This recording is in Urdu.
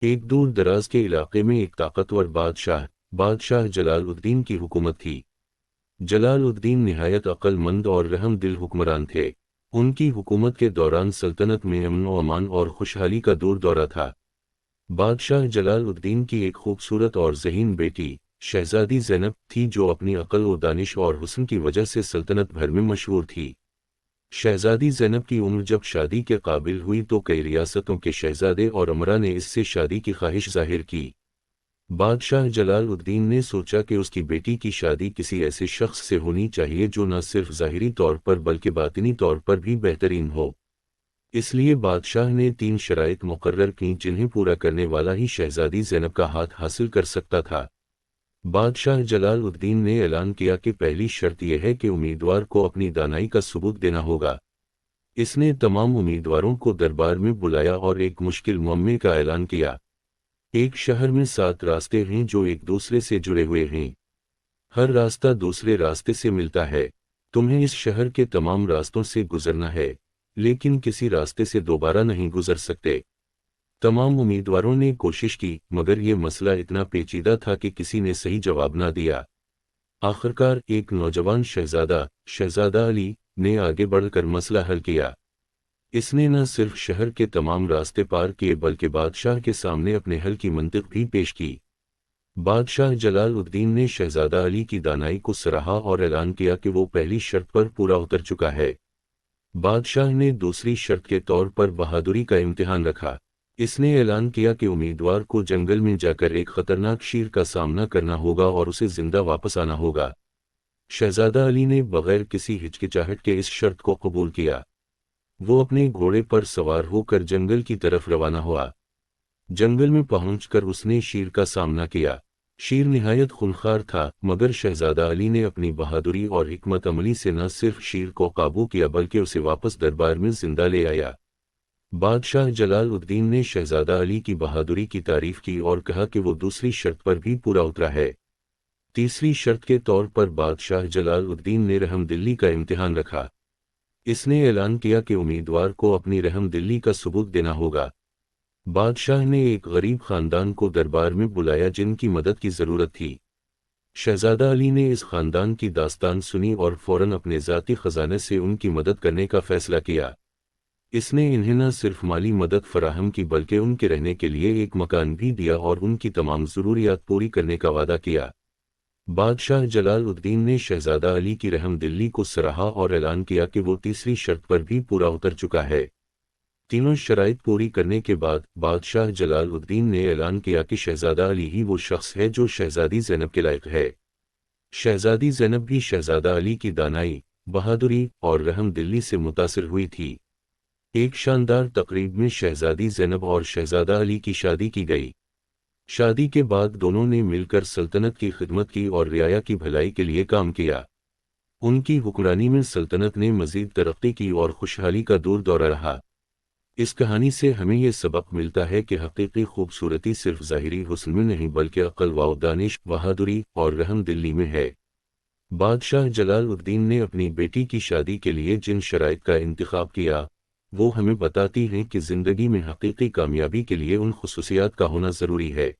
ایک دور دراز کے علاقے میں ایک طاقتور بادشاہ جلال الدین کی حکومت تھی۔ جلال الدین نہایت عقل مند اور رحم دل حکمران تھے۔ ان کی حکومت کے دوران سلطنت میں امن و امان اور خوشحالی کا دور دورہ تھا۔ بادشاہ جلال الدین کی ایک خوبصورت اور ذہین بیٹی شہزادی زینب تھی جو اپنی عقل و دانش اور حسن کی وجہ سے سلطنت بھر میں مشہور تھی۔ شہزادی زینب کی عمر جب شادی کے قابل ہوئی تو کئی ریاستوں کے شہزادے اور امراء نے اس سے شادی کی خواہش ظاہر کی۔ بادشاہ جلال الدین نے سوچا کہ اس کی بیٹی کی شادی کسی ایسے شخص سے ہونی چاہیے جو نہ صرف ظاہری طور پر بلکہ باطنی طور پر بھی بہترین ہو۔ اس لیے بادشاہ نے 3 شرائط مقرر کیں جنہیں پورا کرنے والا ہی شہزادی زینب کا ہاتھ حاصل کر سکتا تھا۔ بادشاہ جلال الدین نے اعلان کیا کہ پہلی شرط یہ ہے کہ امیدوار کو اپنی دانائی کا ثبوت دینا ہوگا۔ اس نے تمام امیدواروں کو دربار میں بلایا اور ایک مشکل معمے کا اعلان کیا۔ ایک شہر میں 7 راستے ہیں جو ایک دوسرے سے جڑے ہوئے ہیں۔ ہر راستہ دوسرے راستے سے ملتا ہے۔ تمہیں اس شہر کے تمام راستوں سے گزرنا ہے، لیکن کسی راستے سے دوبارہ نہیں گزر سکتے۔ تمام امیدواروں نے کوشش کی، مگر یہ مسئلہ اتنا پیچیدہ تھا کہ کسی نے صحیح جواب نہ دیا۔ آخرکار ایک نوجوان شہزادہ علی نے آگے بڑھ کر مسئلہ حل کیا۔ اس نے نہ صرف شہر کے تمام راستے پار کیے بلکہ بادشاہ کے سامنے اپنے حل کی منطق بھی پیش کی۔ بادشاہ جلال الدین نے شہزادہ علی کی دانائی کو سراہا اور اعلان کیا کہ وہ پہلی شرط پر پورا اتر چکا ہے۔ بادشاہ نے دوسری شرط کے طور پر بہادری کا امتحان رکھا۔ اس نے اعلان کیا کہ امیدوار کو جنگل میں جا کر ایک خطرناک شیر کا سامنا کرنا ہوگا اور اسے زندہ واپس آنا ہوگا۔ شہزادہ علی نے بغیر کسی ہچکچاہٹ کے اس شرط کو قبول کیا۔ وہ اپنے گھوڑے پر سوار ہو کر جنگل کی طرف روانہ ہوا۔ جنگل میں پہنچ کر اس نے شیر کا سامنا کیا۔ شیر نہایت خونخوار تھا، مگر شہزادہ علی نے اپنی بہادری اور حکمت عملی سے نہ صرف شیر کو قابو کیا بلکہ اسے واپس دربار میں زندہ لے آیا۔ بادشاہ جلال الدین نے شہزادہ علی کی بہادری کی تعریف کی اور کہا کہ وہ دوسری شرط پر بھی پورا اترا ہے۔ تیسری شرط کے طور پر بادشاہ جلال الدین نے رحم دلی کا امتحان رکھا۔ اس نے اعلان کیا کہ امیدوار کو اپنی رحم دلی کا ثبوت دینا ہوگا۔ بادشاہ نے ایک غریب خاندان کو دربار میں بلایا جن کی مدد کی ضرورت تھی۔ شہزادہ علی نے اس خاندان کی داستان سنی اور فوراً اپنے ذاتی خزانے سے ان کی مدد کرنے کا فیصلہ کیا۔ اس نے انہیں نہ صرف مالی مدد فراہم کی بلکہ ان کے رہنے کے لیے ایک مکان بھی دیا اور ان کی تمام ضروریات پوری کرنے کا وعدہ کیا۔ بادشاہ جلال الدین نے شہزادہ علی کی رحم دلی کو سراہا اور اعلان کیا کہ وہ تیسری شرط پر بھی پورا اتر چکا ہے۔ تینوں شرائط پوری کرنے کے بعد بادشاہ جلال الدین نے اعلان کیا کہ شہزادہ علی ہی وہ شخص ہے جو شہزادی زینب کے لائق ہے۔ شہزادی زینب بھی شہزادہ علی کی دانائی، بہادری اور رحم دلی سے متاثر ہوئی تھی۔ ایک شاندار تقریب میں شہزادی زینب اور شہزادہ علی کی شادی کی گئی۔ شادی کے بعد دونوں نے مل کر سلطنت کی خدمت کی اور رعایا کی بھلائی کے لیے کام کیا۔ ان کی حکمرانی میں سلطنت نے مزید ترقی کی اور خوشحالی کا دور دورہ رہا۔ اس کہانی سے ہمیں یہ سبق ملتا ہے کہ حقیقی خوبصورتی صرف ظاہری حسن میں نہیں بلکہ عقل و دانش، بہادری اور رحم دلی میں ہے۔ بادشاہ جلال الدین نے اپنی بیٹی کی شادی کے لیے جن شرائط کا انتخاب کیا، وہ ہمیں بتاتی ہیں کہ زندگی میں حقیقی کامیابی کے لیے ان خصوصیات کا ہونا ضروری ہے۔